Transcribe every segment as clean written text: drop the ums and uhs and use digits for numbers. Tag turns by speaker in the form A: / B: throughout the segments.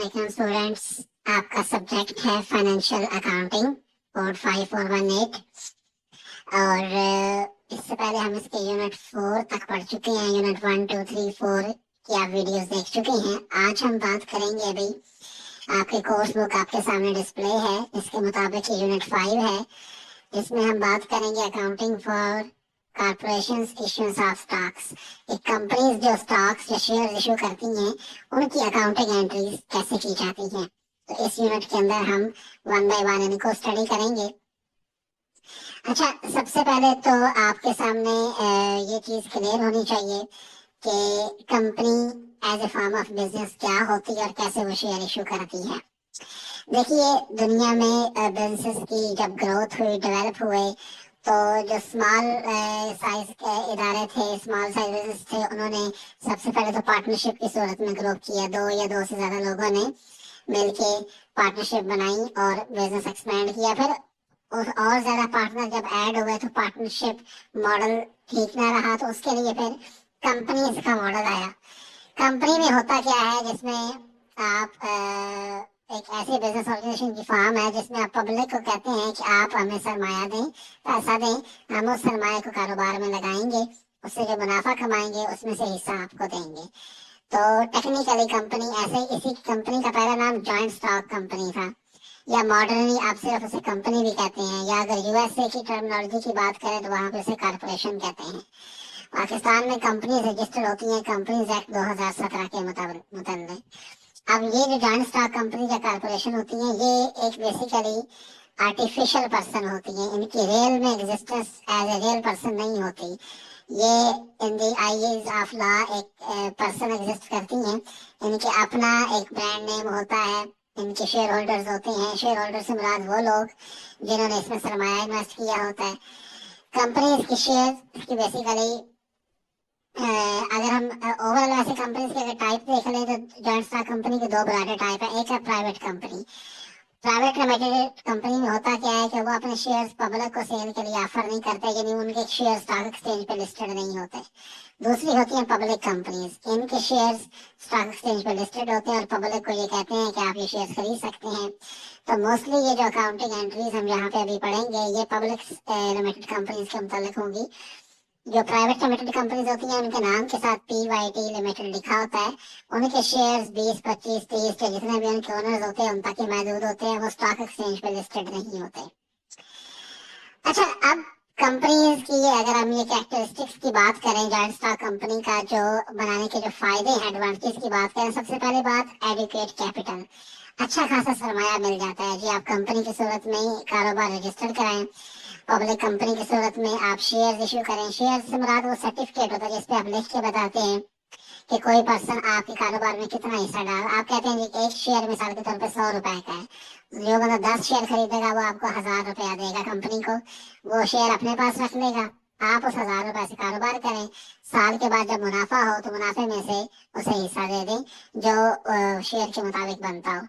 A: वालेकुम स्टूडेंट्स। आपका सब्जेक्ट है फाइनेंशियल अकाउंटिंग, कोड 5418। और इससे पहले हम इसके यूनिट 4 तक पढ़ चुके हैं। यूनिट 1 2 3 4 की आप वीडियोस देख चुके हैं। आज हम बात करेंगे, अभी आपके कोर्स बुक आपके सामने डिस्प्ले है, इसके मुताबिक यूनिट 5 है। इसमें हम बात करेंगे accounting for corporations issues of stocks. एक कंपनीज जो स्टॉक्स या शेयर इशू करती हैं, उनकी अकाउंटिंग एंट्रीज कैसे की जाती हैं। तो इस यूनिट के अंदर हम वन बाय वन इनको स्टडी करेंगे। अच्छा, सबसे पहले तो आपके सामने ये चीज क्लियर होनी चाहिए कि company as a form of business क्या होती है और कैसे वो शेयर इशू करती है। देखिए, दुनिया में बिजनेस की जब ग्रोथ हुई, डेवलप हुए, तो जो स्मॉल साइज के इदारे थे, स्मॉल साइज बिजनेस थे, उन्होंने सबसे पहले तो पार्टनरशिप की सूरत में ग्रो किया। दो या दो से ज्यादा लोगों ने मिलके पार्टनरशिप बनाई और बिजनेस एक्सपेंड किया। फिर और ज्यादा पार्टनर जब ऐड हुए तो पार्टनरशिप मॉडल ठीक ना रहा, तो उसके लिए फिर कंपनीज का मॉडल आया। कंपनी में होता क्या है, जिसमें आप एक ऐसी बिजनेस ऑर्गेनाइजेशन की फॉर्म है जिसमें आप पब्लिक को कहते हैं कि आप हमें सरमाया दें, पैसा दें, हम उस सरमाए को कारोबार में लगाएंगे, उससे जो मुनाफा कमाएंगे उसमें से हिस्सा आपको देंगे। तो टेक्निकली कंपनी ऐसे, इसी कंपनी का पहला नाम जॉइंट स्टॉक कंपनी था, या मॉडर्नली आप सिर्फ उसे कंपनी भी कहते हैं, या अगर यूएसए की टर्मिनोलॉजी की बात करें तो वहां पे उसे कारपोरेशन कहते हैं। पाकिस्तान में कंपनी रजिस्टर्ड होती हैं कंपनीज एक्ट 2017 के मुताबिक। अब ये जो जॉइंट स्टॉक कंपनी या कारपोरेशन होती है, ये एक बेसिकली आर्टिफिशियल पर्सन होती है। इनकी रियल में existence as a real person नहीं होती। ये in the eyes of law एक पर्सन एग्जिस्ट करती हैं। इनके अपना एक ब्रांड नेम होता है, इनके शेयर होल्डर्स होते हैं। शेयर होल्डर से मुराद वो लोग जिन्होंने इसमें सरमाया इन्वेस्ट किया होता है। कंपनी की शेयर की बेसिकली अगर हम ओवरऑल ऐसे कंपनीज के अगर टाइप देख लें तो जॉइंट स्टॉक कंपनी के दो ब्रॉडर टाइप है। एक है private company. Private limited company में होता क्या है कि वो अपने शेयर्स पब्लिक को सेल के लिए ऑफर नहीं करते, यानी उनके शेयर स्टॉक एक्सचेंज पे लिस्टेड नहीं होते। दूसरी होती है पब्लिक कंपनीज। इनके शेयर्स स्टॉक एक्सचेंज पे लिस्टेड होते हैं और पब्लिक को ये कहते हैं कि आप ये शेयर्स खरीद सकते हैं। तो मोस्टली ये जो अकाउंटिंग एंट्रीज हम यहाँ पे अभी पढ़ेंगे, ये पब्लिक लिमिटेड कंपनीज के मुतालिक होंगी। जो प्राइवेट लिमिटेड कंपनीज होती हैं, उनके नाम के साथ PYT लिमिटेड लिखा होता है। उनके शेयर्स 20 25 30 के जितने भी उनके ओनर्स होते हैं उन तक ही महदूद होते हैं, वो स्टॉक एक्सचेंज पे लिस्टेड नहीं होते। अच्छा, अब कंपनीज की अगर हम ये कैरेक्टरिस्टिक्स की बात करें, जॉइंट स्टॉक कंपनी का जो बनाने के जो फायदे हैं, एडवांटेज की बात करें, सबसे पहली बात एडुकेट कैपिटल। अच्छा खासा सरमाया मिल जाता है जी। आप कंपनी की सूरत में ही कारोबार रजिस्टर्ड कराएं, पब्लिक कंपनी की सूरत में आप शेयर इशू करें। शेयर से मुराद वो सर्टिफिकेट होता है जिसपे आप लिख के बताते हैं कि कोई पर्सन आपके कारोबार में कितना हिस्सा डाल। आप कहते हैं कि एक शेयर मिसाल के तौर पे 100 रुपए का है, जो बंदा 10 शेयर खरीदेगा वो आपको 1000 रुपया देगा कंपनी को। वो शेयर अपने पास रख लेगा, आप उस 1000 रुपए से कारोबार करें। साल के बाद जब मुनाफा हो तो मुनाफे में से उसे हिस्सा दे दें जो शेयर के मुताबिक बनता हो।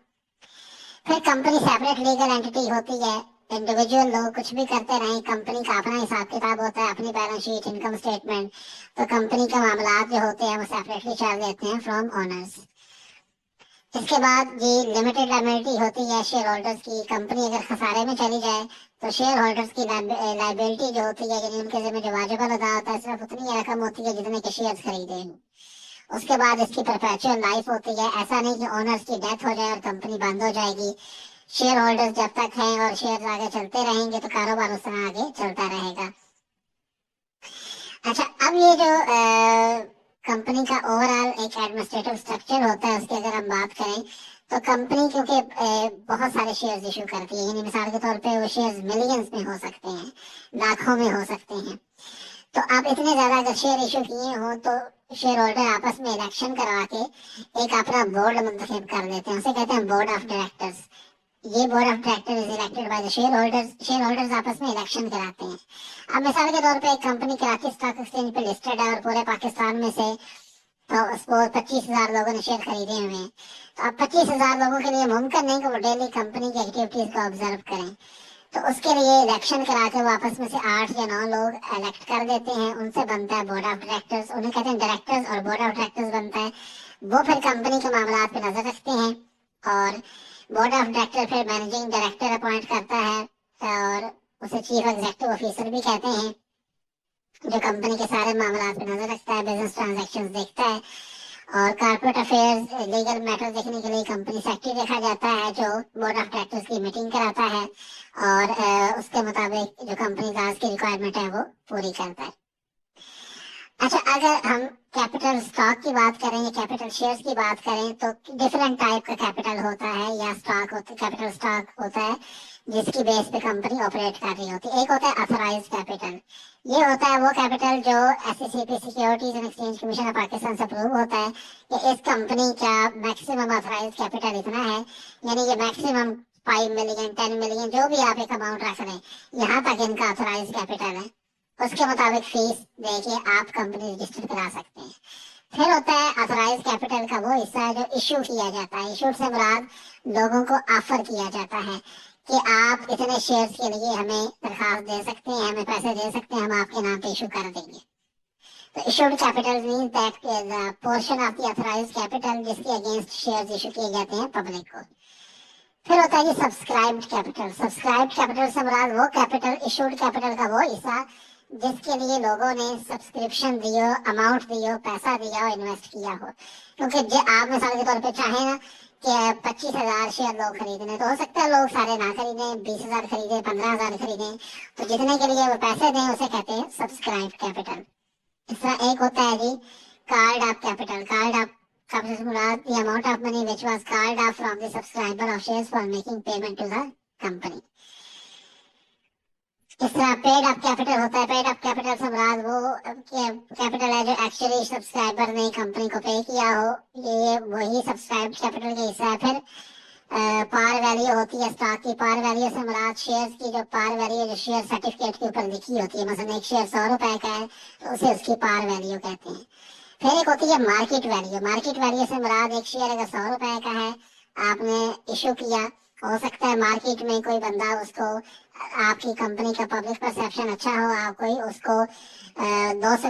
A: फिर कंपनी सेपरेट लीगल एंटिटी होती है। इंडिविजुअल लोग कुछ भी करते रहें, कंपनी का अपना हिसाब किताब होता है, अपनी बैलेंस शीट, इनकम स्टेटमेंट। तो कंपनी के मामलात जो होते हैं वो सेपरेटली चल देते हैं फ्रॉम ओनर्स। इसके बाद ये लिमिटेड लायबिलिटी होती है शेयर होल्डर्स की। कंपनी अगर खसारे में चली जाए तो शेयर होल्डर्स की लायबिलिटी जो होती है, यानी उनके जिम्मे जो वाजिबल अदा होता है, सिर्फ उतनी रकम होती है जितने के शेयर खरीदे हैं। उसके बाद इसकी परपेचुअल लाइफ होती है। ऐसा नहीं कि ओनर्स की डेथ हो जाए और कंपनी बंद हो जाएगी। शेयर होल्डर्स जब तक हैं और शेयर आगे चलते रहेंगे तो कारोबार उस तरह आगे चलता रहेगा। अच्छा, अब ये जो कंपनी का ओवरऑल एक एडमिनिस्ट्रेटिव स्ट्रक्चर होता है, उसकी अगर हम बात करें तो कंपनी क्योंकि बहुत सारे शेयर्स इशू करती है, यानी मिसाल के तौर पे वो शेयर्स मिलियंस में हो सकते हैं, लाखों में हो सकते हैं। तो आप इतने ज्यादा अगर शेयर इशू किए हो तो शेयर होल्डर आपस में इलेक्शन करवा के एक अपना बोर्ड मुंतखब कर देते हैं, उसे कहते हैं बोर्ड ऑफ डायरेक्टर्स। ये board of director is elected by the share holders. Share holders आपस में इलेक्शन कराते हैं। अब मिसाल के तौर पे एक कंपनी कराची स्टॉक एक्सचेंज पे लिस्टेड है और पूरे पाकिस्तान में से तो सपोज 25,000 लोगों ने शेयर खरीदे हुए हैं। तो अब 25,000 लोगों के लिए मुमकिन नहीं कि वो डेली कंपनी की एक्टिविटीज को ऑब्जर्व करें। तो उसके लिए इलेक्शन करा के वापस में से 8 या 9 लोग इलेक्ट कर देते हैं, उनसे बनता है बोर्ड ऑफ डायरेक्टर्स। उन्हें कहते हैं डायरेक्टर्स, और बोर्ड ऑफ डायरेक्टर्स बनता है। वो फिर कंपनी के मामलात पे नजर रखते हैं और बोर्ड ऑफ डायरेक्टर फिर मैनेजिंग डायरेक्टर अपॉइंट करता है, और उसे चीफ एग्जीक्यूटिव ऑफिसर भी कहते हैं, जो कंपनी के सारे मामलों पे नजर रखता है, बिजनेस ट्रांजैक्शंस देखता है। और कॉर्पोरेट अफेयर्स, लीगल मैटर देखने के लिए कंपनी सेक्रेटरी देखा जाता है, जो बोर्ड ऑफ डायरेक्टर्स की मीटिंग कराता है और उसके मुताबिक जो कंपनी लॉज की रिक्वायरमेंट है वो पूरी करता है। अच्छा, अगर हम कैपिटल स्टॉक की बात करें या कैपिटल शेयर्स की बात करें, तो डिफरेंट टाइप का कैपिटल होता है या स्टॉक होता है, कैपिटल स्टॉक होता है जिसकी बेस पे कंपनी ऑपरेट कर रही होती है। एक होता है ऑथराइज्ड कैपिटल, ये होता है वो कैपिटल जो SECP securities and exchange commission of Pakistan से अप्रूव होता है कि इस कंपनी का मैक्सिमम ऑथराइज्ड कैपिटल इतना है, यानी कि मैक्सिमम 5 मिलियन 10 मिलियन जो भी आप एक अमाउंट रख रहे हैं, यहाँ तक इनका ऑथराइज्ड कैपिटल है। उसके मुताबिक फीस देके आप कंपनी रजिस्टर करा सकते हैं। फिर होता है ऑथराइज कैपिटल का वो हिस्सा है जो इशू किया जाता है। इशू से मुराद लोगों को ऑफर किया जाता है कि आप इतने शेयर्स के लिए हमें दरखास्त दे सकते हैं, हमें पैसे दे सकते हैं, हम आपके नाम पे इशू कर देंगे। तो issued capital mean that portion of the authorise capital जिसके अगेंस्ट शेयर्स इशू किए जाते हैं पब्लिक को। फिर होता है कि सब्सक्राइब्ड कैपिटल। सब्सक्राइब्ड कैपिटल से मुराद वो कैपिटल, इशूड कैपिटल का वो हिस्सा जिसके लिए लोगों ने सब्सक्रिप्शन दियो, अमाउंट दियो, पैसा दिया हो, इन्वेस्ट किया हो। क्योंकि आप मिसाल के तौर पे चाहे ना कि 25,000 शेयर लोग खरीदने, तो हो सकता है लोग सारे ना खरीदें, 20,000 खरीदें, 15,000 खरीदें, तो जितने के लिए वो पैसे दें उसे कहते हैं सब्सक्राइब कैपिटल। इस तरह एक होता है जी called up capital. Called up capital से मुराद the amount of money which was called up from the subscriber of shares for making payment to the company. इस तरह पेड अप कैपिटल होता है। पेड अप कैपिटल से मुराद वो capital है जो एक्चुअली सब्सक्राइबर ने कंपनी को पे किया हो, ये वही सब्सक्राइब कैपिटल का हिस्सा है। फिर पार वैल्यू होती है स्टॉक की। पार वैल्यू से मुराद शेयर्स की जो पार वैल्यू जो शेयर सर्टिफिकेट के ऊपर लिखी होती है, मतलब एक शेयर 100 रुपए का है तो उसे उसकी पार वैल्यू कहते हैं। फिर एक होती है मार्केट वैल्यू। मार्केट वैल्यू से मुराद एक शेयर अगर 100 रुपए का है, आपने इशू किया, हो सकता है मार्केट में कोई बंदा उसको, आपकी कंपनी का पब्लिक परसेप्शन अच्छा हो, आप कोई उसको 200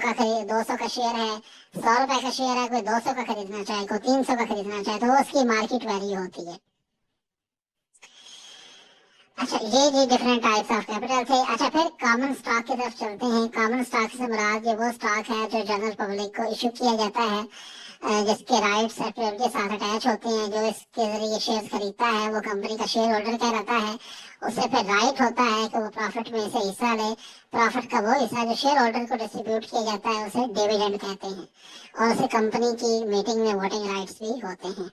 A: का शेयर है, 100 रुपए का शेयर है, कोई 200 का खरीदना चाहे, कोई 300 का खरीदना चाहे, तो वो उसकी मार्केट वैल्यू होती है। अच्छा, ये डिफरेंट टाइप्स ऑफ कैपिटल थे। अच्छा, फिर कॉमन स्टॉक की तरफ चलते हैं। कॉमन स्टॉक से मुराद ये वो स्टॉक है जो जनरल पब्लिक को इशू किया जाता है, जिसके राइट्स के साथ अटैच होते हैं। जो इसके जरिए शेयर खरीदता है वो कंपनी का शेयर होल्डर कहलाता है। उसे फिर राइट होता है कि वो प्रॉफिट में से हिस्सा ले। प्रॉफिट का वो हिस्सा जो शेयर होल्डर को डिस्ट्रीब्यूट किया जाता है उसे डिविडेंड कहते हैं, और उसे कंपनी की मीटिंग में वोटिंग राइट्स भी होते हैं।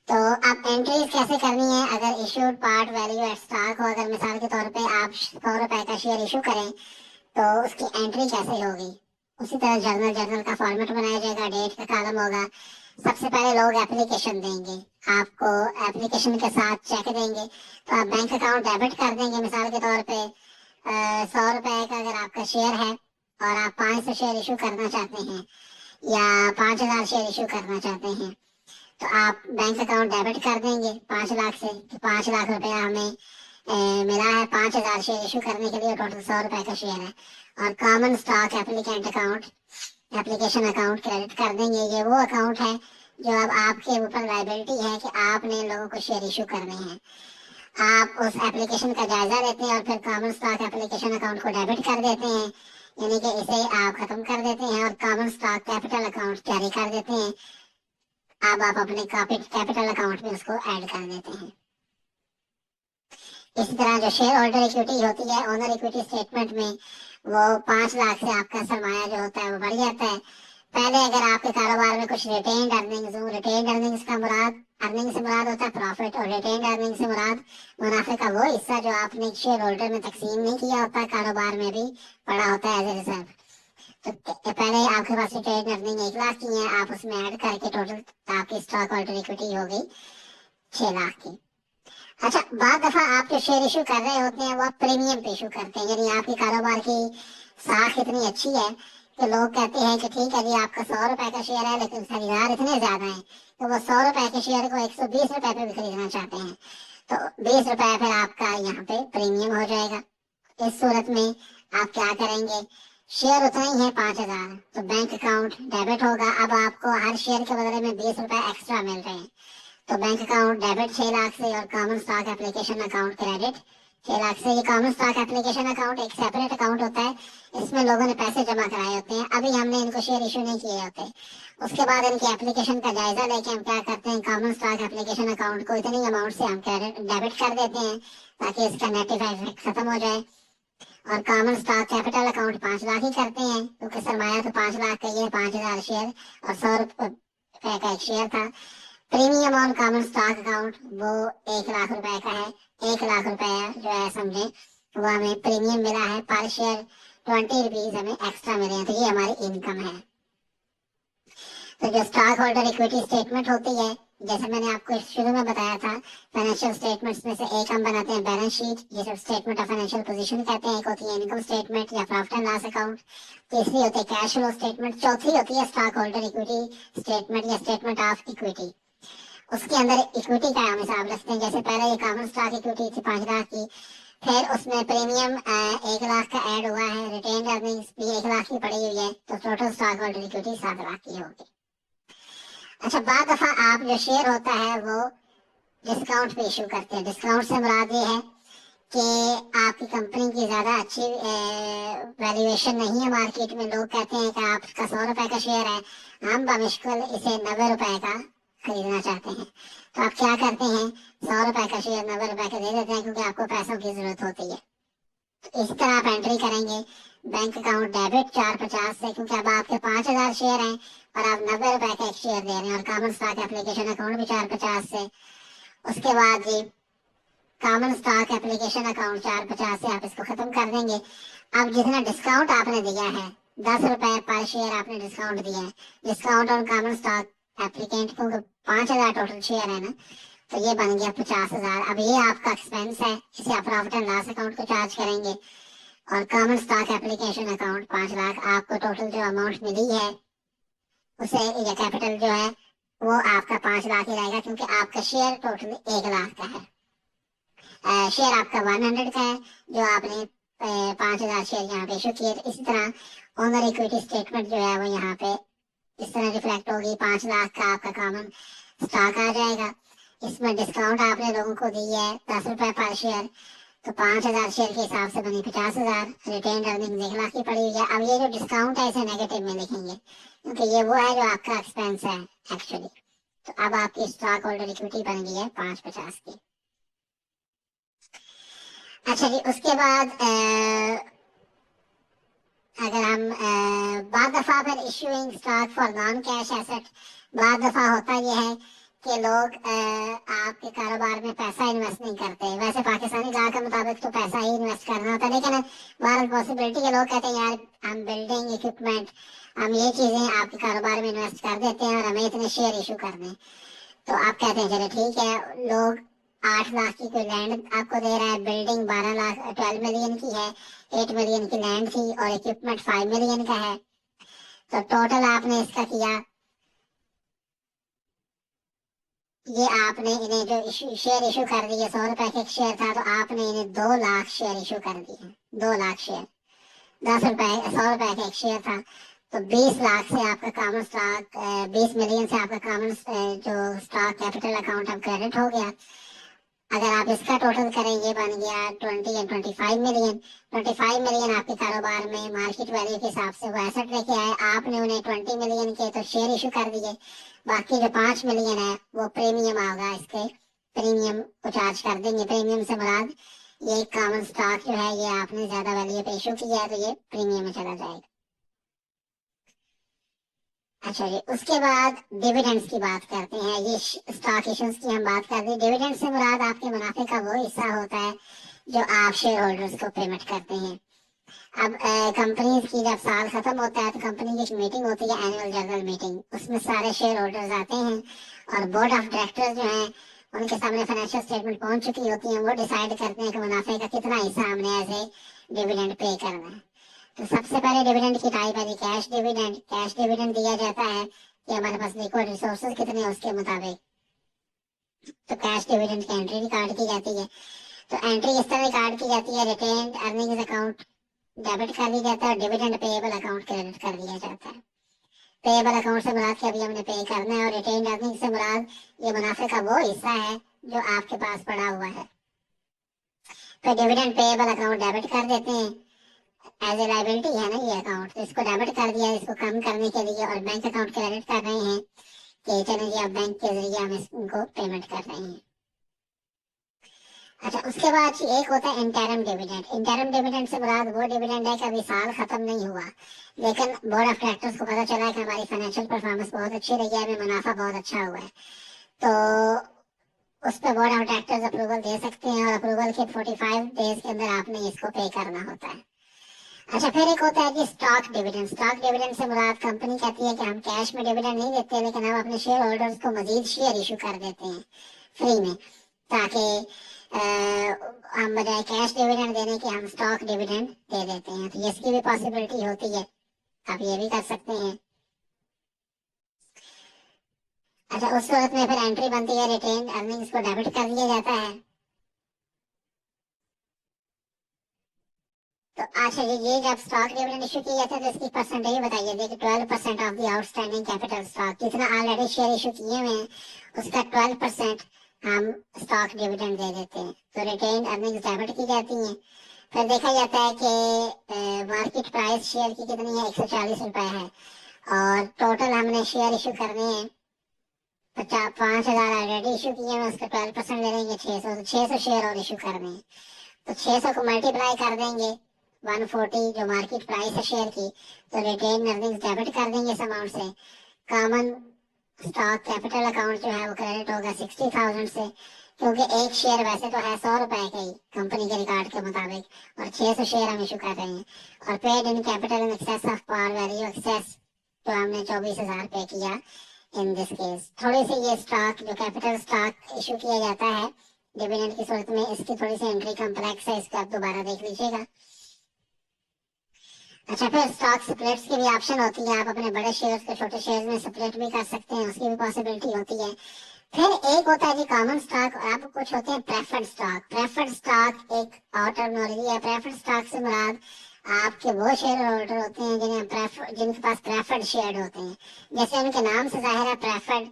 A: तो आप एंट्रीज कैसे करनी है? अगर issued part value at stock हो, अगर मिसाल के तौर पे आप 100 रुपए का शेयर इशू करें तो उसकी एंट्री कैसे होगी? उसी तरह जर्नल का फॉर्मेट बनाया जाएगा, डेट का कॉलम होगा। सबसे पहले लोग एप्लीकेशन देंगे, आपको एप्लीकेशन के साथ चेक देंगे, तो आप बैंक अकाउंट डेबिट कर देंगे। मिसाल के तौर पे 100 रुपए का अगर आपका शेयर है और आप 500 शेयर इशू करना चाहते हैं या 5,000 शेयर इशू करना चाहते हैं, तो आप बैंक अकाउंट डेबिट कर देंगे 5 लाख से, कि 5 लाख रुपया हमें मिला है 5,000 शेयर इशू करने के लिए, टोटल 100 रुपए का शेयर है। और common stock applicant account, application account credit कर देंगे। ये वो अकाउंट है जो अब आपके ऊपर लाइबिलिटी है कि आपने लोगों को शेयर इशू करने हैं। आप उस एप्लीकेशन का जायजा लेते हैं और फिर कॉमन स्टॉक एप्लीकेशन अकाउंट को डेबिट कर देते हैं, यानी कि इसे आप खत्म कर देते हैं और कॉमन स्टॉक कैपिटल अकाउंट जारी कर देते हैं। अब आप अपने कैपिटल अकाउंट में उसको ऐड कर देते हैं। इसी तरह जो शेयर होल्डर इक्विटी होती है, ओनर इक्विटी स्टेटमेंट में वो 5 लाख से आपका सरमाया जो होता है वो बढ़ जाता है। पहले अगर आपके कारोबार में कुछ रिटेन्ड अर्निंग्स हो, रिटेन्ड अर्निंग्स का मुराद, अर्निंग से मुराद होता है प्रॉफिट, और रिटेन्ड अर्निंग से मुराद मुनाफे का वो हिस्सा जो आपने शेयर होल्डर में तकसीम नहीं किया होता, कारोबार में भी पड़ा होता है एज ए रिजर्व। तो पहले आपके पास रिटेन्ड अर्निंग 1 लाख की है, आप उसमें ऐड करके टोटल आपकी स्टॉक होल्डर इक्विटी हो गई 6 लाख की। अच्छा, बाद दफा आप जो शेयर इशू कर रहे होते हैं वो आप प्रीमियम पे इशू करते हैं, यानी आपके कारोबार की साख इतनी अच्छी है कि लोग कहते हैं कि ठीक है जी आपका 100 रुपए का शेयर है लेकिन खरीदार इतने ज्यादा हैं, तो वो 100 रुपए के शेयर को 120 रुपए पे भी खरीदना चाहते हैं, तो 20 रुपए फिर आपका यहाँ पे प्रीमियम हो जाएगा। इस सूरत में आप क्या करेंगे शेयर उतना ही है 5,000, तो बैंक अकाउंट डेबिट होगा। अब आपको हर शेयर के बदले में 20 रुपए एक्स्ट्रा मिल रहे हैं, तो बैंक अकाउंट डेबिट 6 लाख से और common stock application account credit 6 lakh से। ये कॉमन स्टॉक एप्लीकेशन अकाउंट एक सेपरेट अकाउंट होता है, इसमें लोगों ने पैसे जमा कराए होते हैं, अभी हमने इनको शेयर इशू नहीं किए होते। उसके बाद इनकी एप्लीकेशन का जायजा लेके हम क्या करते हैं, कॉमन स्टॉक एप्लीकेशन अकाउंट को इतनी अमाउंट से हम क्रेडिट डेबिट कर देते हैं ताकि इसका नेगेटिव इफेक्ट खत्म हो जाए। और common stock capital account 5 lakh ही करते हैं, क्योंकि सरमाया तो 5 लाख का ही है, 5,000 शेयर और 100 रुपए का एक शेयर था। Premium on common stock account वो 1 लाख रुपए का है। 1 लाख रुपया जो है समझे, वो हमें प्रीमियम मिला है, पर शेयर 20 रुपीज हमें एक्स्ट्रा मिले हैं, तो ये हमारी इनकम है। तो जो स्टॉक होल्डर इक्विटी स्टेटमेंट होती है, जैसे मैंने आपको शुरू में बताया था, फाइनेंशियल स्टेटमेंट्स में से एक हम बनाते हैं बैलेंस शीट, जिसे स्टेटमेंट ऑफ फाइनेंशियल पोजीशन कहते हैं। एक होती है इनकम स्टेटमेंट या प्रॉफिट एंड लॉस अकाउंट, तीसरी होती है कैश फ्लो स्टेटमेंट, चौथी होती है स्टॉक होल्डर इक्विटी स्टेटमेंट या स्टेटमेंट ऑफ इक्विटी। उसके अंदर इक्विटी का हम हिसाब रखते हैं। जैसे पहले ये कॉमन स्टॉक इक्विटी थी 5 लाख की, फिर उसमें प्रीमियम 1 लाख का ऐड हुआ है, रिटेन अर्निंग्स भी 1 लाख की पड़ी हुई है, तो total stock holder equity 7 lakh की होगी। अच्छा, बाद दफा आप जो शेयर होता है वो डिस्काउंट पे इशू करते हैं। डिस्काउंट से मुराद ये है कि आपकी कंपनी की ज्यादा अच्छी वैल्यूएशन नहीं है मार्केट में, लोग कहते हैं कि आपका 100 रुपए का शेयर है, हम बमुश्किल इसे 90 रुपए का खरीदना चाहते हैं, तो आप क्या करते हैं, 100 रुपए का शेयर 90 रुपए का दे देते हैं, क्योंकि आपको पैसों की जरूरत होती है। तो इस तरह आप एंट्री करेंगे बैंक अकाउंट डेबिट 450 से, क्योंकि अब आपके 5,000 शेयर हैं और आप 90 रुपए का एक शेयर दे रहे हैं, और कॉमन स्टॉक एप्लीकेशन अकाउंट भी 450 से। उसके बाद जी कॉमन स्टॉक एप्लीकेशन अकाउंट 450 से आप इसको खत्म कर देंगे। अब जितना डिस्काउंट आपने दिया है, 10 रुपए पर शेयर आपने डिस्काउंट दिया है, discount on common stock applicant, क्योंकि 5,000 टोटल शेयर है ना, तो ये बन गया 50,000। अब ये आपका एक्सपेंस है, इसे आप प्रॉफिट एंड लॉस अकाउंट को चार्ज करेंगे। और common stock application account 5 lakh, आपको टोटल जो अमाउंट मिली है उसे या कैपिटल जो है वो आपका 5 लाख ही रहेगा, क्योंकि आपका शेयर टोटल 1 लाख का है। शेयर आपका 100 का है, जो आपने 5,000 शेयर यहाँ पे इशू किए। इसी तरह ओनर इक्विटी स्टेटमेंट जो है वो यहाँ पे इस तरह रिफ्लेक्ट होगी, 5 लाख का आपका कॉमन स्टॉक आ जाएगा। इसमें डिस्काउंट आपने लोगों को दी है 10 रुपए पर शेयर, तो 5,000 शेयर के हिसाब से बनी 50,000। रिटेन अर्निंग 1 लाख की पड़ी हुई है। अब ये जो डिस्काउंट है इसे नेगेटिव में लिखेंगे, क्योंकि ये वो है जो आपका एक्सपेंस है एक्चुअली। तो अब आपकी स्टॉक होल्डर इक्विटी बन गई है 550 की। अच्छा जी, उसके बाद अगर हम बाद दफा फिर issuing stock for non cash asset, बाद दफा होता यह है कि लोग आपके कारोबार में पैसा इन्वेस्ट नहीं करते। वैसे पाकिस्तानी लॉ के मुताबिक तो पैसा ही इन्वेस्ट करना होता है, लेकिन भारत पॉसिबिलिटी के लोग कहते हैं यार हम बिल्डिंग इक्विपमेंट, हम ये चीजें आपके कारोबार में इन्वेस्ट कर देते हैं और हमें इतने शेयर इशू कर दें। तो आप कहते हैं चलो ठीक है, लोग 8 लाख की कोई लैंड आपको दे रहा है, बिल्डिंग 12 मिलियन की है, 8 मिलियन की लैंड थी और इक्विपमेंट 5 मिलियन का है, तो टोटल आपने इसका किया, ये आपने इन्हें जो शेयर इशू कर दिए, 100 रुपए का एक शेयर था, तो आपने इन्हें 2 लाख शेयर इशू कर दिए। 2 लाख शेयर, 10 रुपए 100 रुपए का एक शेयर था, तो 20 लाख से आपका कॉमन स्टॉक 20 मिलियन से आपका कॉमन जो स्टॉक कैपिटल अकाउंट अब क्रेडिट हो गया। अगर आप इसका टोटल करें, ये बन गया 20 एंड 25 मिलियन। 25 मिलियन आपके कारोबार में मार्केट वैल्यू के हिसाब से वो एसेट लेके आए, आपने उन्हें 20 मिलियन के तो शेयर इशू कर दिए। बाकी जो 5 मिलियन है वो प्रीमियम आएगा, इसके प्रीमियम को चार्ज कर देंगे। प्रीमियम से मुराद ये कॉमन स्टॉक जो है ये आपने ज्यादा वैल्यू पे इशू किया है, तो ये प्रीमियम में चला जाएगा। अच्छा जी, उसके बाद डिविडेंड्स की बात करते हैं। ये स्टॉक इश्यूज की हम बात कर रहे हैं। डिविडेंड से मुराद आपके मुनाफे का वो हिस्सा होता है जो आप शेयर होल्डर्स को पेमेंट करते हैं। अब कंपनी की जब साल खत्म होता है तो कंपनी की एक मीटिंग होती है, एनुअल जनरल मीटिंग, उसमें सारे शेयर होल्डर्स आते हैं और बोर्ड ऑफ डायरेक्टर्स जो हैं उनके सामने फाइनेंशियल स्टेटमेंट पहुंच चुकी होती है, वो डिसाइड करते हैं कि मुनाफे का कितना हिस्सा हमने एज ए डिविडेंड पे करना है। तो सबसे पहले डिविडेंड की टाइप है कैश डिविडेंड। कैश डिविडेंड दिया जाता है कि हमारे पास लिक्विड रिसोर्सेज कितने हैं उसके मुताबिक, तो कैश डिविडेंड की एंट्री रिकॉर्ड की जाती है। तो एंट्री इस तरह रिकॉर्ड की जाती है, रिटेन्ड अर्निंग्स अकाउंट डेबिट कर दिया जाता है और डिविडेंड पेएबल अकाउंट क्रेडिट कर दिया जाता है। पेएबल अकाउंट से मुराद कि अभी हमने पे करना है, और रिटेन अर्निंग से मुराद ये मुनाफे का वो हिस्सा है जो आपके पास पड़ा हुआ है। तो डिविडेंड पेएबल अकाउंट डेबिट कर देते हैं, एज ए लाइबिलिटी है ना ये अकाउंट, तो इसको डेबिट कर दिया इसको कम करने के लिए, और बैंक अकाउंट क्रेडिट कर रहे हैं कि चलिए जी अब बैंक के जरिए हम इनको पेमेंट कर रहे हैं। अच्छा, उसके बाद एक होता है इंटरम डिविडेंड। इंटरम डिविडेंड से मुराद वो डिविडेंड है कि अभी साल खत्म नहीं हुआ, लेकिन बोर्ड ऑफ डायरेक्टर्स को पता चला है कि हमारी फाइनेंशियल परफॉर्मेंस बहुत अच्छी रही है, हमें मुनाफा बहुत अच्छा हुआ है, तो उस पर बोर्ड ऑफ डायरेक्टर्स अप्रूवल दे सकते हैं, और अप्रूवल के 45 डेज के अंदर आपने इसको पे करना होता है। अच्छा, फिर एक होता है कि स्टॉक डिविडेंड। स्टॉक डिविडेंड से मुराद कंपनी कहती है कि हम कैश में डिविडेंड नहीं देते, लेकिन हम अपने शेयर होल्डर्स को मजीद शेयर इशू कर देते हैं फ्री में, ताकि हम बजाय कैश डिविडेंड देने के हम स्टॉक डिविडेंड दे देते हैं। तो इसकी भी पॉसिबिलिटी होती है, आप ये भी कर सकते हैं। अच्छा, उस सूरत में फिर एंट्री बनती है रिटेन अर्निंग्स को डेबिट कर दिया जाता है। तो अच्छा, ये जब स्टॉक डिविडेंड इशू किया जाता है तो इसकी परसेंटेज बताइए। देखिए 12% of the outstanding capital stock, जितना ऑलरेडी शेयर इशू किए हुए हैं उसका 12% हम स्टॉक डिविडेंड दे देते हैं। तो रिटेन अर्निंग्स डेबिट की जाती हैं। फिर देखा जाता है कि मार्केट प्राइस शेयर की कितनी है, 140 रुपए है, और टोटल हमने शेयर इशू करने हैं 5,000 ऑलरेडी इशू किए हैं, उसका 12% ले लेंगे 600, तो 600 शेयर और इशू करने हैं। तो 600 को मल्टीप्लाई कर देंगे 140 जो मार्केट प्राइस है शेयर की, तो रिटेन अर्निंग्स डेबिट कर देंगे इस अमाउंट से। कॉमन स्टॉक कैपिटल अकाउंट जो है वो क्रेडिट होगा 60,000 से, क्योंकि एक शेयर वैसे तो है 100 रुपए का ही कंपनी के रिकॉर्ड के मुताबिक, और 600 शेयर हम इशू कर रहे हैं। और paid in capital in excess of par value excess, तो हमने 24,000 पे किया इन दिस केस। थोड़ी सी ये स्टॉक जो कैपिटल स्टॉक इशू किया जाता है डिविडेंड की सूरत में, इसकी थोड़ी सी एंट्री कॉम्प्लेक्स है, इसको आप दोबारा देख लीजिएगा। अच्छा, फिर स्टॉक स्प्लिट्स की भी ऑप्शन होती है, आप अपने बड़े शेयर्स को छोटे शेयर्स में स्प्लिट भी कर सकते हैं, उसकी भी पॉसिबिलिटी होती है। फिर एक होता है जी कॉमन स्टॉक, और अब कुछ होते हैं प्रेफर्ड स्टॉक। प्रेफर्ड स्टॉक एक और टर्मिनोलॉजी है। प्रेफर्ड स्टॉक से मुराद आपके वो शेयर होल्डर होते हैं जिनके पास प्रेफर्ड शेयर होते हैं, जैसे उनके नाम से जाहिर है प्रेफर्ड।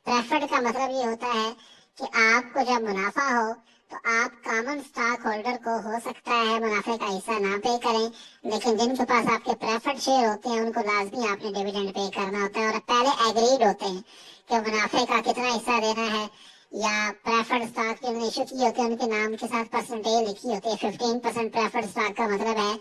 A: प्रेफर्ड का मतलब ये होता है कि आपको जब मुनाफा हो तो आप कॉमन स्टॉक होल्डर को हो सकता है मुनाफे का हिस्सा ना पे करें, लेकिन जिनके पास आपके प्रेफर्ड शेयर होते हैं उनको लाजमी आपने डिविडेंड पे करना होता है, और पहले एग्रीड होते हैं कि मुनाफे का कितना हिस्सा देना है, या प्रेफर्ड स्टॉक जो इशू किए होते हैं उनके नाम के साथ परसेंटेज लिखी होती है। 15% प्रेफर्ड स्टॉक का मतलब है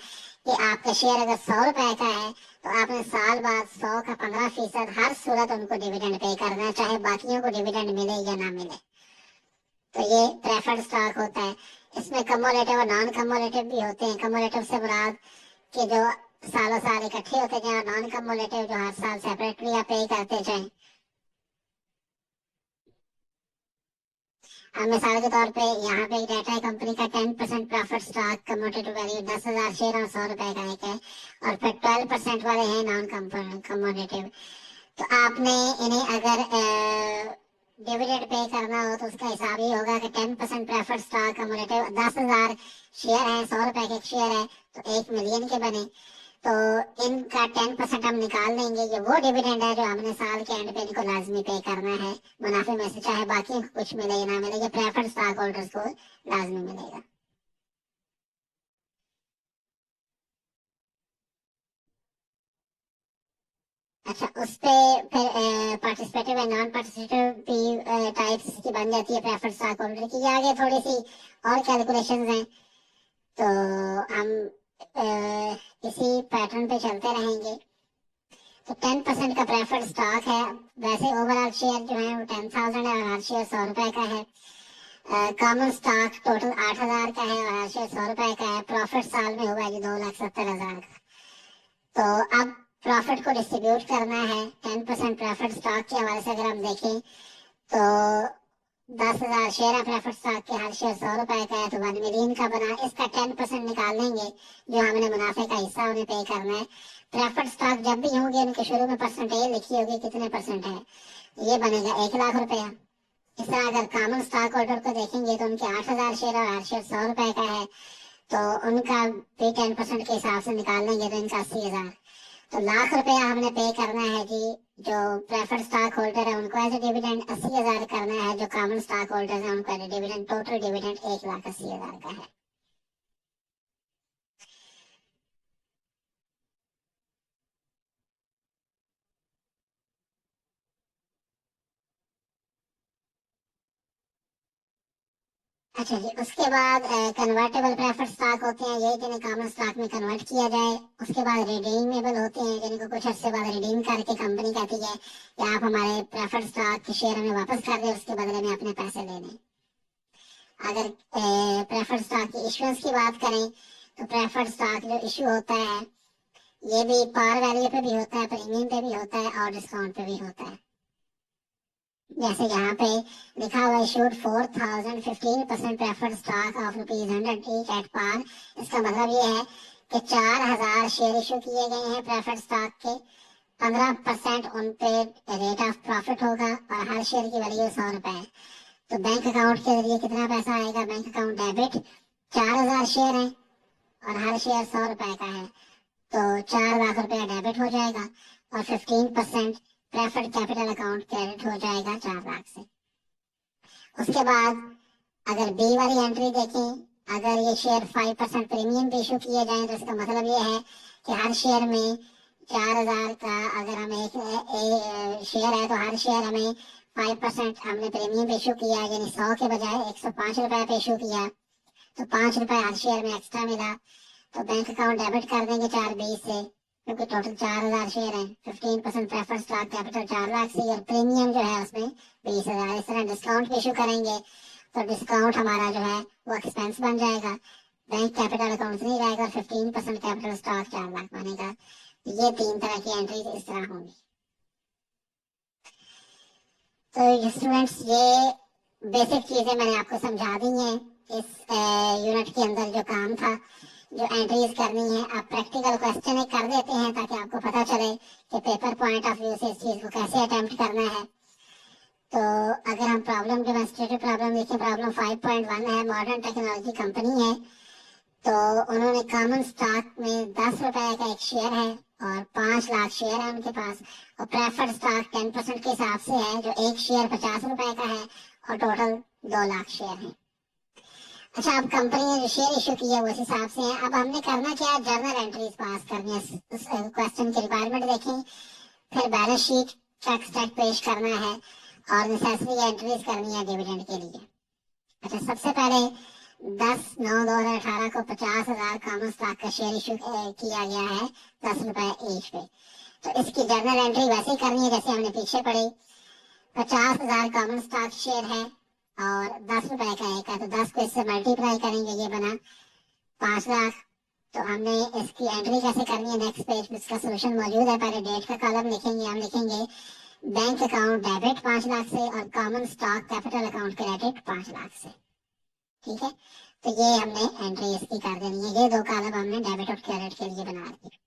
A: कि आपका शेयर अगर 100 रुपए का है तो आपने साल बाद 100 का 15% हर सूरत उनको डिविडेंड पे करना है, चाहे बाकियों को डिविडेंड मिले या ना मिले। तो ये प्रेफर्ड स्टॉक होता है। इसमें कम्युलेटिव और नॉन कम्युलेटिव भी होते हैं। कम्युलेटिव से मुराद कि जो सालों साल इकट्ठे होते जाए, और नॉन कम्युलेटिव जो हर साल सेपरेटली आप पे करते जाएं। अब मिसाल के तौर पे यहाँ पे एक डाटा है कंपनी का 10% profit stock commutative value 10,000 share और 100 रुपए का एक है, और फिर 12% वाले हैं नॉन कम्युटेटिव। तो आपने इन्हें अगर डिविडेंड पे करना हो तो उसका हिसाब ये होगा कि 10% प्रेफर्ड स्टॉक कम्युलेटिव 10,000 शेयर है, 100 रुपए के एक शेयर है, तो 1 मिलियन के बने। तो इनका 10% हम निकाल लेंगे, ये वो डिविडेंड है जो हमने साल के एंड पे इनको लाजमी पे करना है मुनाफे में से, चाहे बाकी को कुछ मिले या ना मिले, ये प्रेफर्ड स्टॉक होल्डर्स को लाजमी मिलेगा। अच्छा, उस पे फिर पार्टिसिपेटिव एंड नॉन पार्टिसिपेटिव भी टाइप्स की बन जाती है प्रेफर्ड स्टॉक होल्डर की। ये आगे थोड़ी सी और कैलकुलेशंस हैं, तो हम इसी पैटर्न पे चलते रहेंगे। तो 10% का प्रेफर्ड स्टॉक है। वैसे ओवरऑल शेयर जो है वो 10,000 है और हर शेयर 100 रुपए का है। कॉमन स्टॉक टोटल 8,000 का है और हर शेयर 100 रुपए का है। प्रॉफिट साल में होगा जी 2,70,000 का। तो अब प्रॉफिट को डिस्ट्रीब्यूट करना है 10% प्रॉफिट स्टॉक के हवाले से अगर हम देखें तो 10,000 शेयर है प्रेफर्ड स्टॉक के, हर शेयर 100 रुपए का है, तो 1 मिलियन का बना। इसका 10% निकाल लेंगे जो हमने मुनाफे का हिस्सा उन्हें पे करना है। प्रेफर्ड स्टॉक जब भी होंगे उनके शुरू में परसेंटेज लिखी होगी कितने परसेंट है, ये बनेगा 1,00,000 रुपया। इस तरह अगर कॉमन स्टॉक होल्डर को देखेंगे तो उनके 8,000 शेयर और हर शेयर 100 रुपए का है, तो उनका भी 10% के हिसाब से निकाल लेंगे तो इनका 80,000। तो ₹1,00,000 हमने पे करना है जी। जो प्रेफर्ड स्टॉक होल्डर है उनको एज ए डिविडेंड 80,000 करना है। जो कॉमन स्टॉक होल्डर है उनको as a dividend, total dividend 1,80,000 का है। अच्छा जी, उसके बाद कन्वर्टेबल प्रेफर्ड स्टॉक होते हैं, यही जिन्हें कॉमन स्टॉक में कन्वर्ट किया जाए। उसके बाद रिडीमेबल होते हैं, जिनको कुछ अर्से बाद रिडीम करके कंपनी कहती है कि आप हमारे प्रेफर्ड स्टॉक के शेयर हमें वापस कर दें, उसके बदले में अपने पैसे ले लें। अगर प्रेफर्ड स्टॉक की इश्यूएंस की बात करें तो प्रेफर्ड स्टॉक जो इश्यू होता है ये भी पार वैल्यू पे भी होता है, प्रीमियम पे भी होता है और डिस्काउंट पे भी होता है। जैसे यहाँ पे लिखा हुआ issued 4,015% preferred stock of ₹100 each at par. इसका मतलब ये है कि 4,000 शेयर इशू किए गए हैं प्रेफर्ड स्टॉक के। 15% उन पे रेट ऑफ प्रॉफिट होगा और हर शेयर की वैल्यू ₹100 है। तो बैंक अकाउंट के जरिए कितना पैसा आएगा? बैंक अकाउंट डेबिट, 4,000 शेयर है और हर शेयर ₹100 का है, तो ₹4,00,000 डेबिट हो जाएगा और 15% प्रेफर्ड कैपिटल अकाउंट क्रेडिट हो जाएगा 4,00,000 से। उसके बाद अगर बी वाली एंट्री देखें, अगर ये शेयर 5% प्रीमियम पे इशू किए जाएं तो इसका मतलब ये है कि हर शेयर में 4,000 का अगर हम एक शेयर है तो हर शेयर हमें 5% हमने प्रीमियम पे इशू किया, यानी 100 के बजाय ₹105 पे इशू किया, तो ₹5 हर शेयर में एक्स्ट्रा मिला। तो बैंक अकाउंट डेबिट कर देंगे 4B से, क्योंकि टोटल 4,000 शेयर है। 15% प्रेफर्ड स्टॉक कैपिटल 4,00,000 से और प्रीमियम जो है उसमें 20,000। इस तरह डिस्काउंट भी इशू करेंगे तो डिस्काउंट हमारा जो है वो एक्सपेंस बन जाएगा, बैंक कैपिटल अकाउंट नहीं रहेगा और 15% कैपिटल स्टॉक 4,00,000 बनेगा। ये 3 तरह की एंट्रीज इस तरह होंगी। तो स्टूडेंट्स, ये बेसिक चीजें मैंने आपको समझा दी हैं। इस यूनिट के अंदर जो काम था, जो एंट्रीज करनी है, आप प्रैक्टिकल क्वेश्चन एक कर देते हैं ताकि आपको पता चले कि पेपर पॉइंट ऑफ व्यू से इस चीज को कैसे अटेम्प्ट करना है। तो अगर हम प्रॉब्लम, डेमोन्स्ट्रेटिव प्रॉब्लम देखें, प्रॉब्लम 5.1 है, मॉडर्न टेक्नोलॉजी कंपनी है, तो उन्होंने कॉमन स्टॉक में ₹10 का एक शेयर है और 5,00,000 शेयर है उनके पास, और प्रेफर्ड स्टॉक 10% के हिसाब से है, जो एक शेयर ₹50 का है और टोटल 2,00,000 शेयर है। अच्छा, अब कंपनी ने जो शेयर इशू किया वो इस हिसाब से है। अब हमने करना क्या है? जर्नल एंट्रीज पास करनी है। उस क्वेश्चन की रिक्वायरमेंट देखें, फिर बैलेंस शीट चेक स्टेट पेश करना है और नेसेसरी एंट्रीज करनी है डिविडेंड के लिए। अच्छा, सबसे पहले 10/9/2018 को 50,000 कॉमन स्टॉक का शेयर इशू किया गया है ₹10 ईच पे। तो इसकी जर्नल एंट्री वैसे ही करनी है जैसे हमने पीछे पढ़ी। 50,000 कॉमन स्टॉक शेयर है और ₹10 का एक है, तो 10 को इससे मल्टीप्लाई करेंगे, ये बना 5,00,000। तो हमने इसकी एंट्री कैसे करनी है? नेक्स्ट पेज पे इसका सोल्यूशन मौजूद है। पहले डेट का कॉलम लिखेंगे, हम लिखेंगे बैंक अकाउंट डेबिट 5,00,000 से और common stock capital account credit 5,00,000 से। ठीक है, तो ये हमने एंट्री इसकी कर देनी है। ये दो कॉलम हमने डेबिट और क्रेडिट के लिए बना दिए।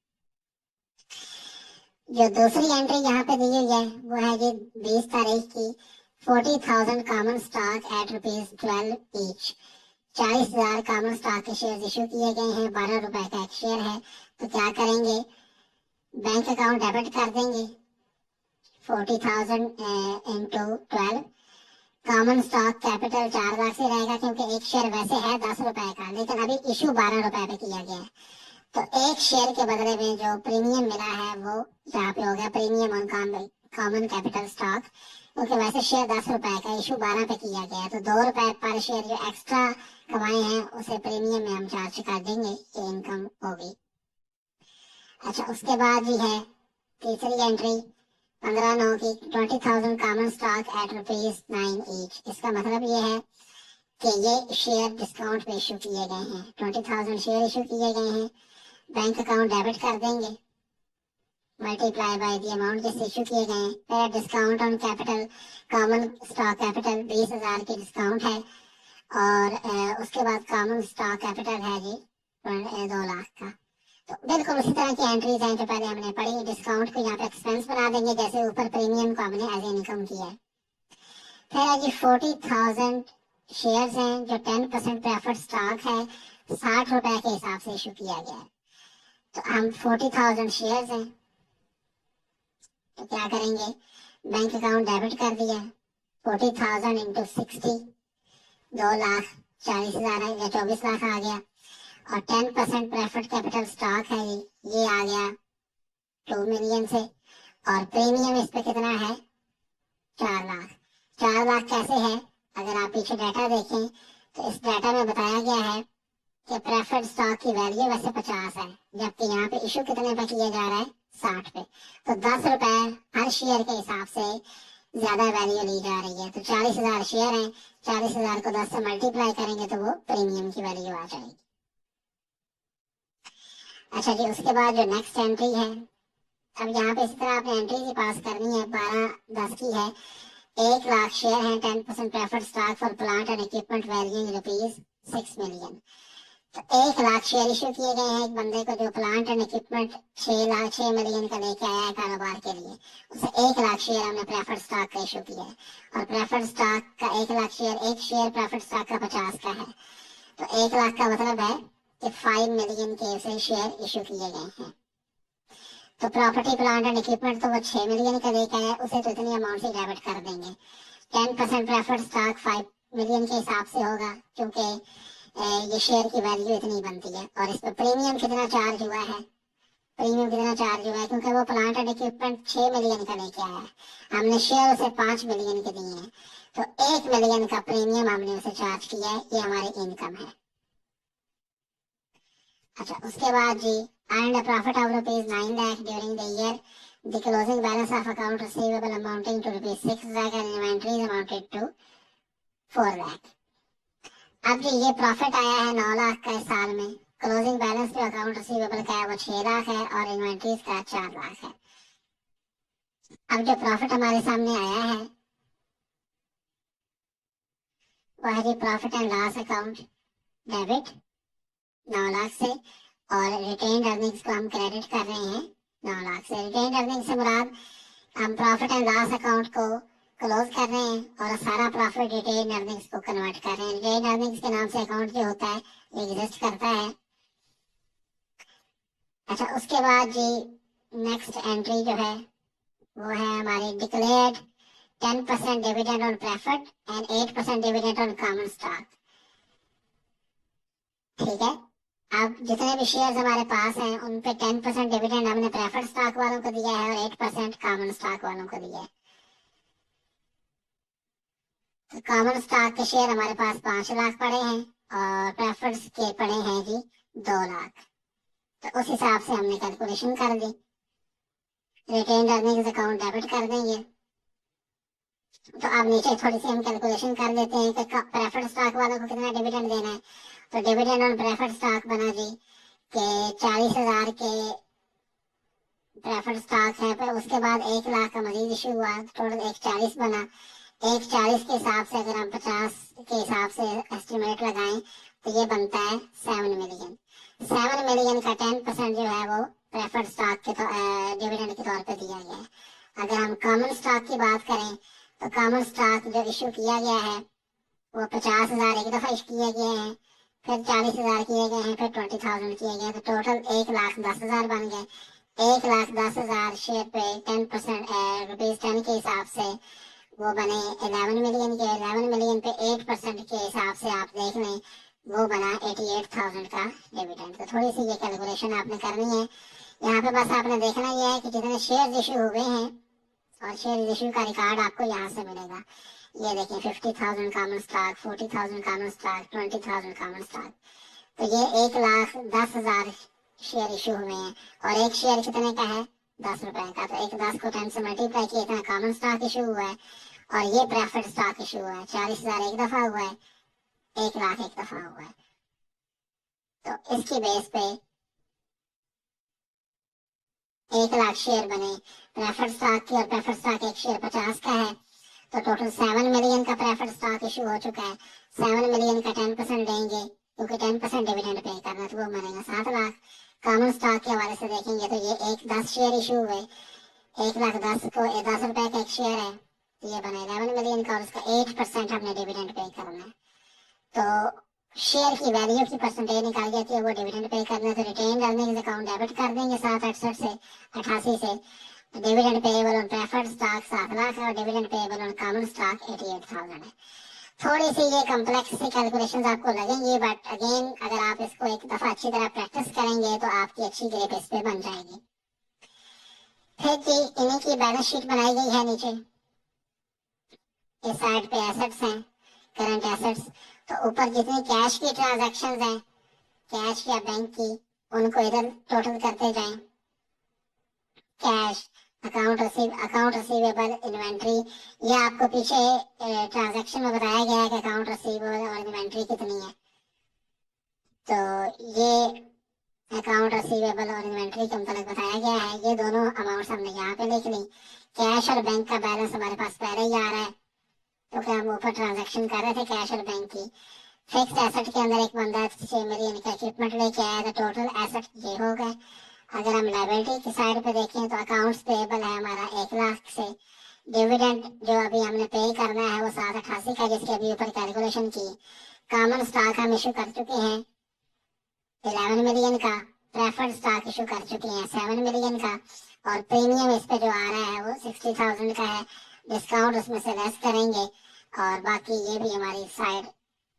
A: जो दूसरी एंट्री यहाँ पे दी हुई है वो है जी 20 तारीख की, 40,000 common stock at ₹12 each. 40,000 common stock के शेयर इशू किए गए हैं, ₹12 का एक शेयर है। तो क्या करेंगे? बैंक अकाउंट डेबिट कर देंगे 40,000 इंटू 12। कॉमन स्टॉक कैपिटल 4,00,000 से रहेगा क्योंकि एक शेयर वैसे है ₹10 का, लेकिन अभी इशू ₹12 पे किया गया है। तो एक शेयर के बदले में जो प्रीमियम मिला है वो यहाँ पे हो गया premium on common capital stock, क्योंकि वैसे शेयर ₹10 का, इशू 12 पे किया गया है, तो ₹2 पर शेयर जो एक्स्ट्रा कमाए हैं उसे प्रीमियम में हम चार्ज कर देंगे, ये इनकम होगी। अच्छा, उसके बाद भी है तीसरी एंट्री 15/9 की, 20,000 कॉमन स्टॉक एट ₹9 ईच। इसका मतलब ये है कि ये शेयर डिस्काउंट पे इशू किए गए हैं, 20,000 शेयर इशू किए गए हैं। बैंक अकाउंट डेबिट कर देंगे मल्टीप्लाई बाय द अमाउंट जिससे इशू किए गए हैं। फिर discount on capital, common stock capital 20,000 की डिस्काउंट है और उसके बाद कॉमन स्टॉक कैपिटल है जी 2,00,000 का। तो बिल्कुल उसी तरह की एंट्रीज हैं जो पहले हमने पढ़ी। डिस्काउंट को यहाँ पे एक्सपेंस बना देंगे जैसे ऊपर प्रीमियम को हमने एज इनकम किया है। फिर है जी 40,000 शेयर्स हैं जो 10% प्रेफर्ड स्टॉक है, 60 रुपए के हिसाब से इशू किया गया है। तो हम 40,000 शेयर्स हैं, तो क्या करेंगे, बैंक अकाउंट डेबिट कर दिया, 40,000 इंटू 60, 2,40,000 या 24 लाख आ गया। और 10% प्रेफर्ड कैपिटल स्टॉक है, ये आ गया 2 मिलियन से। और प्रीमियम इस पे कितना है, 4 लाख। 4 लाख कैसे है, अगर आप पीछे डाटा देखें तो इस डाटा में बताया गया है कि प्रेफर्ड स्टॉक की वैल्यू वैसे 50 है, जबकि यहाँ पे इशू कितने पे किया जा रहा है, 60 पे। तो 10 रुपए हर शेयर के हिसाब से ज्यादा वैल्यू ली जा रही है। तो 40,000 शेयर हैं, 40,000 को 10 से मल्टीप्लाई करेंगे तो वो प्रीमियम की वैल्यू आ जाएगी। अच्छा जी, उसके बाद जो नेक्स्ट एंट्री है, अब यहाँ पे इसी तरह आपने एंट्री की पास करनी है, 12/10 की है। 1 लाख शेयर हैं, 10% preferred stock for plant and equipment valuing ₹6 million. तो 1 लाख शेयर इशू किए गए हैं एक बंदे को जो प्लांट एंड इक्विपमेंट 6 मिलियन का लेके आया है कारोबार के लिए। उसे 1 लाख शेयर हमने प्रेफर्ड स्टॉक का इशू किया है। और प्रेफर्ड स्टॉक का 1 लाख शेयर, एक शेयर प्रेफर्ड स्टॉक का 50 का है। तो 1 लाख का मतलब है कि 5 मिलियन के उसे शेयर इशू किए गए हैं। तो प्रॉपर्टी प्लांट एंड इक्विपमेंट तो वो 6 मिलियन का लेके आया, उसे तो इतनी अमाउंट से डेबिट कर देंगे। 10% प्रेफर्ड स्टॉक 5 मिलियन के हिसाब से होगा, क्योंकि ये शेयर की वैल्यू इतनी बनती है। और इस पर प्रीमियम कितना चार्ज हुआ है, प्रीमियम कितना चार्ज हुआ है, क्योंकि वो प्लांट एंड इक्विपमेंट 6 मिलियन का लेके आया है, हमने शेयर उसे 5 मिलियन के दिए हैं। तो 1 मिलियन का प्रीमियम हमने उसे चार्ज किया है, ये हमारी इनकम है। अच्छा, उसके बाद जी, earned a profit of ₹9 lakh during the year. The closing balance of account receivable amounting to ₹6 lakh and inventories amounted to 4 lakh. अब जी ये प्रॉफिट आया है 9 लाख का इस साल में। क्लोजिंग बैलेंस जो अकाउंट रिसीवेबल का है वो 6 लाख है और इन्वेंट्रीज का 4 लाख है। अब जो प्रॉफिट हमारे सामने आया है वो है जी profit and loss account debit 9 lakh से, और रिटेन्ड अर्निंग्स को हम क्रेडिट कर रहे हैं 9 लाख से। रिटेन्ड अर्निंग्स से मुराद हम प्रॉफिट एंड लॉस अकाउंट को क्लोज कर रहे हैं और सारा प्रॉफिट रिटेन अर्निंग्स को कन्वर्ट कर रहे हैं। रिटेन अर्निंग्स के नाम से अकाउंट जो होता है एग्जिस्ट करता है। अच्छा, उसके बाद जी नेक्स्ट एंट्री जो है वो है हमारी declared 10% dividend on preferred and 8% dividend on common stock. ठीक है, अब जितने भी शेयर्स हमारे पास हैं उन पे 10% डिविडेंड हमने प्रेफर्ड स्टॉक वालों को दिया है और 8% कॉमन स्टॉक वालों को दिया है। तो कॉमन स्टॉक के शेयर हमारे पास 5 लाख पड़े हैं और प्रेफर्ड के पड़े हैं जी 2 लाख। तो उस हिसाब से हमने कैलकुलेशन कर दी, रिटेन्ड अर्निंग्स अकाउंट डेबिट कर देंगे। तो अब नीचे थोड़ी सी हम कैलकुलेशन कर लेते हैं कि प्रेफर्ड स्टॉक वालों को कितना डिविडेंड देना है। तो डिविडेंड ऑन प्रेफर्ड स्टॉक बना जी कि 40,000 के प्रेफर्ड स्टॉक है, फिर उसके बाद 1 लाख का मजीद इशू हुआ, टोटल 140 बना। 140 के हिसाब से अगर हम 50 के हिसाब से एस्टिमेट लगाएं तो ये बनता है 7 मिलियन। 7 मिलियन का 10% जो है वो प्रेफर्ड स्टॉक के डिविडेंड के तौर पे दिया गया है। अगर हम कॉमन स्टॉक की बात करें तो कॉमन स्टॉक जो इशू किया गया है वो 50,000 एक दफा इशू किए गए हैं, फिर 40,000 किए गए हैं, फिर 20,000 किए गए, तो टोटल 1,10,000 बन गए। 1,10,000 शेयर पे 10% ₹10 के हिसाब से वो बने 11 मिलियन के। 11 मिलियन पे 8% के हिसाब से आप देख लें वो बना 88,000 का डिविडेंड। तो थोड़ी सी ये कैलकुलेशन आपने करनी है। यहाँ पे बस आपने देखना ये है कि जितने शेयर इशू हुए हैं और शेयर इशू का रिकॉर्ड आपको यहाँ से मिलेगा। ये देखिए 50,000 common stock, 40,000 common stock, 20,000 common stock. तो ये 1,10,000 शेयर इशू हुए हैं और एक शेयर कितने का है, 10 रुपए का। तो 1,10 को 10 से मल्टीप्लाई किया, इतना कॉमन स्टॉक इशू हुआ है। और ये प्रेफर्ड स्टॉक इशू हुआ है, 40,000 एक दफा हुआ है, 1 लाख एक दफा हुआ है। तो इसकी बेस पे 1 लाख शेयर बने प्रेफर्ड स्टॉक की, और प्रेफर्ड स्टॉक एक शेयर 50 का है। तो टोटल 7 मिलियन का प्रेफर्ड स्टॉक इशू हो चुका है। 7 मिलियन का 10% देंगे, क्योंकि 10% डिविडेंड पे करना, तो वो बनेगा 7 लाख। कॉमन स्टॉक के हवाले से देखेंगे तो ये 10 शेयर इशू हुए, 1,10,000 को 10 रुपए का एक शेयर है, तो ये बने 11 मिलियन का, और उसका 8% हमने डिविडेंड पे करना है। तो शेयर की वैल्यू की परसेंटेज निकाल जाती है, वो डिविडेंड पे करना है। तो रिटेन अर्निंग्स अकाउंट डेबिट कर देंगे 768 से 88 से। Dividend payable on preferred stock 7 lakh है और dividend payable on common stock 88,000 है। थोड़ी सी ये कॉम्प्लेक्स सी कैलकुलेशंस आपको लगेंगी, बट अगेन अगर आप इसको एक दफा अच्छी तरह प्रैक्टिस करेंगे तो आपकी अच्छी ग्रेप इस पे बन जाएगी। फिर जी इन्हीं की बैलेंस शीट बनाई गई है नीचे, इस साइड पे एसेट्स हैं, करंट एसेट्स। तो ऊपर जितनी कैश की ट्रांजैक्शंस हैं, कैश या बैंक की, उनको इधर टोटल करते जाएं। Cash, account receivable, inventory. ये आपको पीछे ट्रांजैक्शन में बताया गया है कि अकाउंट रिसीवेबल और इन्वेंट्री कितनी है। तो ये अकाउंट रिसीवेबल और इन्वेंट्री के मुताबिक बताया गया है। ये दोनों अमाउंट्स हमने यहाँ पे लिख ली। कैश और बैंक का बैलेंस हमारे पास पहले ही आ रहा है, क्योंकि हम ऊपर ट्रांजैक्शन कर रहे थे कैश और बैंक की। फिक्स्ड एसेट के अंदर एक बंदा 6 मिलियन का इक्विपमेंट लेके आया, तो टोटल एसेट ये हो गए। अगर हम लायबिलिटी की साइड पे देखें तो अकाउंट्स पेएबल है हमारा 1 लाख से। डिविडेंड जो अभी हमने पे करना है वो 788 का, जिसके अभी ऊपर कैलकुलेशन की। कॉमन स्टॉक हम इशू कर चुके हैं 11 मिलियन का। प्रेफर्ड स्टॉक इशू कर चुके हैं 7 मिलियन का। और प्रीमियम इस पे जो आ रहा है वो 60,000 का है। डिस्काउंट उसमें से लेस करेंगे और बाकी ये भी हमारी साइड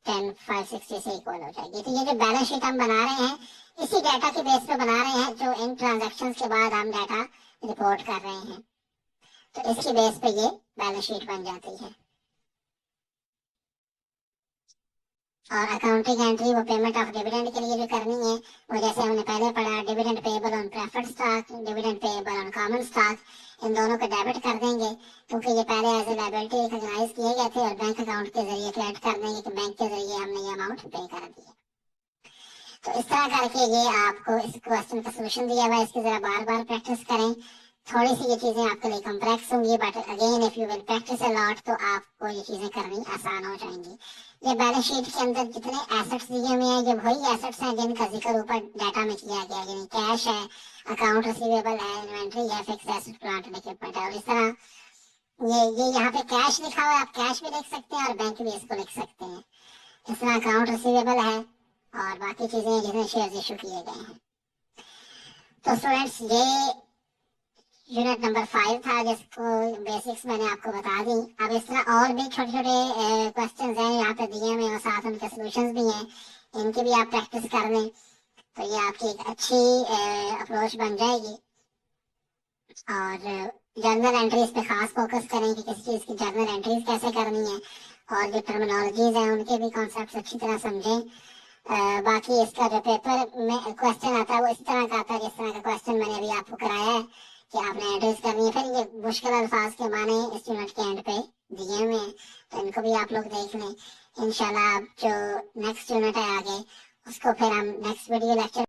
A: 10,560 से इक्वल हो जाएगी। तो ये जो बैलेंस शीट हम बना रहे हैं इसी डाटा के बेस पे बना रहे हैं, जो इन ट्रांजैक्शन के बाद हम डाटा रिपोर्ट कर रहे हैं। तो इसके बेस पे ये बैलेंस शीट बन जाती है। और अकाउंटिंग एंट्री वो पेमेंट ऑफ डिविडेंड के लिए जो करनी है, वो जैसे हमने पहले पढ़ा, dividend payable on preferred stock, dividend payable on common stock, इन दोनों को डेबिट कर देंगे, क्योंकि ये पहले एज ए लायबिलिटी रिकॉग्नाइज किए गए थे और बैंक अकाउंट के जरिए क्रेडिट कर देंगे कि बैंक के जरिए हमने ये अमाउंट पे कर दिया। तो इस तरह करके ये आपको इस क्वेश्चन का सोल्यूशन दिया हुआ है। इसकी जरा बार बार प्रैक्टिस करें। थोड़ी सी ये चीजें आपके लिए कॉम्प्लेक्स होंगी, but again if you will practice a lot तो आपको ये चीजें करनी आसान हो जाएंगी। ये बैलेंस शीट के अंदर जितने एसेट्स दिए हुए हैं, ये वही एसेट्स हैं जिनका जिक्र ऊपर डाटा में किया गया, यानी कैश है, अकाउंट रिसीवेबल है, इन्वेंट्री है, fix asset, plant and equipment है। और इस तरह ये यहाँ पे कैश लिखा हुआ है, आप कैश भी लिख सकते हैं और बैंक भी इसको लिख सकते हैं। इस तरह अकाउंट रिसीवेबल है और बाकी चीजें जितने शेयर इशू किए गए हैं। तो स्टूडेंट्स ये यूनिट नंबर 5 था, जिसको बेसिक्स मैंने आपको बता दी। अब इस तरह और भी छोटे छोटे क्वेश्चन हैं यहाँ पे दिए हुए और साथ उनके सोल्यूशंस भी हैं, इनकी भी आप प्रैक्टिस कर लें तो ये आपकी एक अच्छी अप्रोच बन जाएगी। और जर्नल एंट्रीज पे खास फोकस करें कि किसी चीज़ की जर्नल एंट्रीज कैसे करनी है और जो टर्मिनोलॉजीज हैं उनके भी कॉन्सेप्ट अच्छी तरह समझें। बाकी इसका जो पेपर में क्वेश्चन आता है वो इस तरह का आता है जिस तरह का क्वेश्चन मैंने अभी आपको कराया है कि आपने एड्रेस करनी है। फिर ये मुश्किल अल्फाज के माने इस यूनिट के एंड पे दिए हुए हैं, तो इनको भी आप लोग देख लें। इंशाल्लाह जो नेक्स्ट यूनिट है आगे उसको फिर हम नेक्स्ट वीडियो लेक्चर